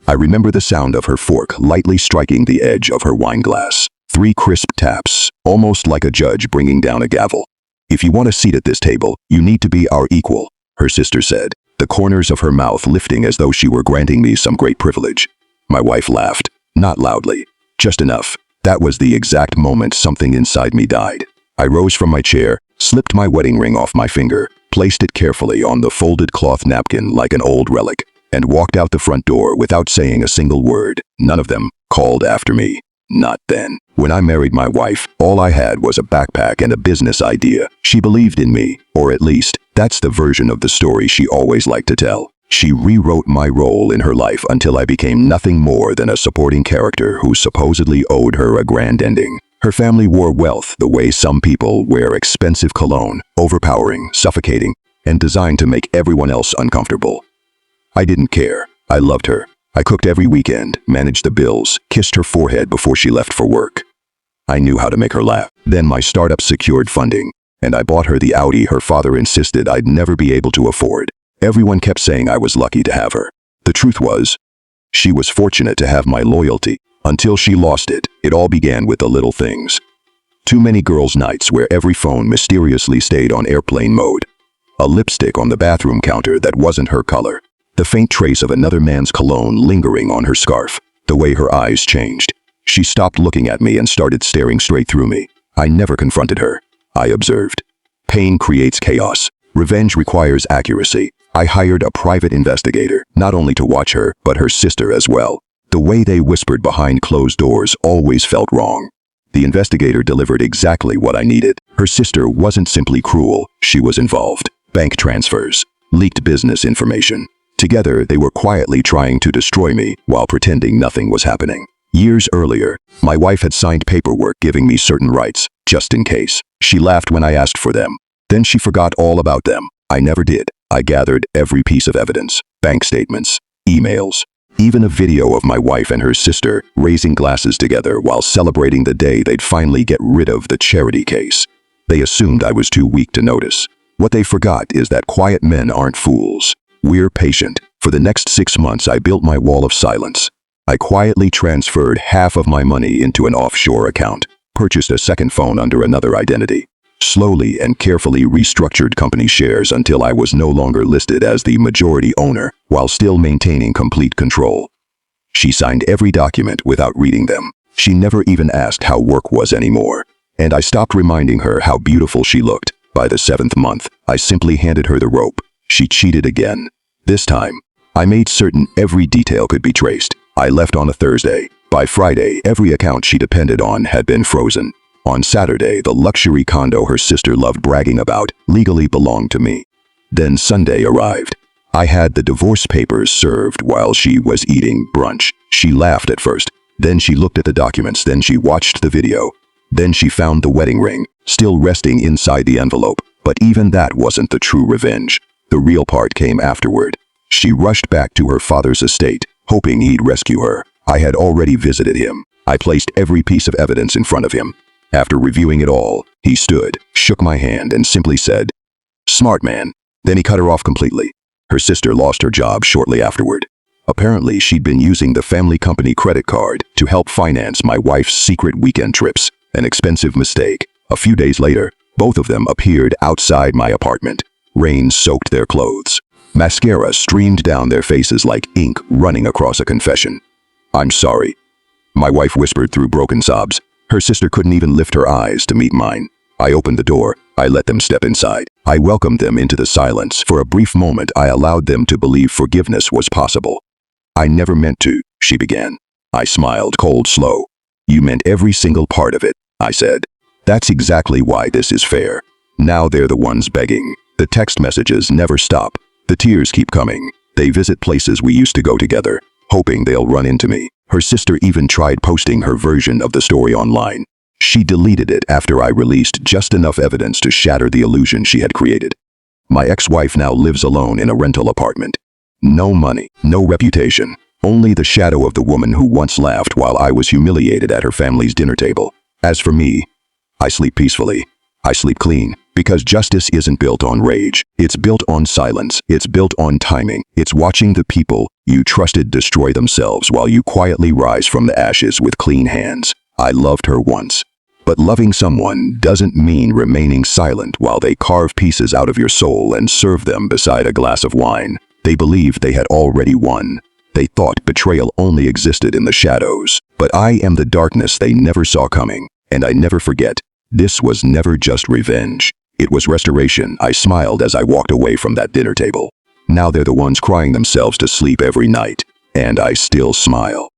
I remember the sound of her fork lightly striking the edge of her wine glass. 3 crisp taps, almost like a judge bringing down a gavel. "If you want a seat at this table, you need to be our equal," her sister said, the corners of her mouth lifting as though she were granting me some great privilege. My wife laughed, not loudly, just enough. That was the exact moment something inside me died. I rose from my chair, slipped my wedding ring off my finger, placed it carefully on the folded cloth napkin like an old relic, and walked out the front door without saying a single word. None of them called after me. Not then. When I married my wife, all I had was a backpack and a business idea. She believed in me, or at least, that's the version of the story she always liked to tell. She rewrote my role in her life until I became nothing more than a supporting character who supposedly owed her a grand ending. Her family wore wealth the way some people wear expensive cologne, overpowering, suffocating, and designed to make everyone else uncomfortable. I didn't care. I loved her. I cooked every weekend, managed the bills, kissed her forehead before she left for work. I knew how to make her laugh. Then my startup secured funding, and I bought her the Audi her father insisted I'd never be able to afford. Everyone kept saying I was lucky to have her. The truth was, she was fortunate to have my loyalty. Until she lost it, it all began with the little things. Too many girls' nights where every phone mysteriously stayed on airplane mode. A lipstick on the bathroom counter that wasn't her color. The faint trace of another man's cologne lingering on her scarf. The way her eyes changed. She stopped looking at me and started staring straight through me. I never confronted her. I observed. Pain creates chaos. Revenge requires accuracy. I hired a private investigator, not only to watch her, but her sister as well. The way they whispered behind closed doors always felt wrong. The investigator delivered exactly what I needed. Her sister wasn't simply cruel, she was involved. Bank transfers, leaked business information. Together, they were quietly trying to destroy me while pretending nothing was happening. Years earlier, my wife had signed paperwork giving me certain rights, just in case. She laughed when I asked for them. Then she forgot all about them. I never did. I gathered every piece of evidence, bank statements, emails, even a video of my wife and her sister raising glasses together while celebrating the day they'd finally get rid of the charity case. They assumed I was too weak to notice. What they forgot is that quiet men aren't fools. We're patient. For the next 6 months, I built my wall of silence. I quietly transferred half of my money into an offshore account, purchased a second phone under another identity, slowly and carefully restructured company shares until I was no longer listed as the majority owner, while still maintaining complete control. She signed every document without reading them. She never even asked how work was anymore. And I stopped reminding her how beautiful she looked. By the 7th month, I simply handed her the rope. She cheated again. This time, I made certain every detail could be traced. I left on a Thursday. By Friday, every account she depended on had been frozen. On Saturday, the luxury condo her sister loved bragging about legally belonged to me. Then Sunday arrived. I had the divorce papers served while she was eating brunch. She laughed at first. Then she looked at the documents. Then she watched the video. Then she found the wedding ring, still resting inside the envelope. But even that wasn't the true revenge. The real part came afterward. She rushed back to her father's estate, hoping he'd rescue her. I had already visited him. I placed every piece of evidence in front of him. After reviewing it all, he stood, shook my hand, and simply said, "Smart man." Then he cut her off completely. Her sister lost her job shortly afterward. Apparently, she'd been using the family company credit card to help finance my wife's secret weekend trips, an expensive mistake. A few days later, both of them appeared outside my apartment. Rain soaked their clothes. Mascara streamed down their faces like ink running across a confession. "I'm sorry," my wife whispered through broken sobs. Her sister couldn't even lift her eyes to meet mine. I opened the door. I let them step inside. I welcomed them into the silence. For a brief moment, I allowed them to believe forgiveness was possible. "I never meant to," she began. I smiled, cold, slow. "You meant every single part of it," I said. "That's exactly why this is fair." Now they're the ones begging. The text messages never stop. The tears keep coming. They visit places we used to go together, hoping they'll run into me. Her sister even tried posting her version of the story online. She deleted it after I released just enough evidence to shatter the illusion she had created. My ex-wife now lives alone in a rental apartment. No money, no reputation, only the shadow of the woman who once laughed while I was humiliated at her family's dinner table. As for me, I sleep peacefully. I sleep clean, because justice isn't built on rage. It's built on silence. It's built on timing. It's watching the people You trusted destroy themselves while you quietly rise from the ashes with clean hands. I loved her once. But loving someone doesn't mean remaining silent while they carve pieces out of your soul and serve them beside a glass of wine. They believed they had already won. They thought betrayal only existed in the shadows. But I am the darkness they never saw coming. And I never forget, this was never just revenge. It was restoration. I smiled as I walked away from that dinner table. Now they're the ones crying themselves to sleep every night. And I still smile.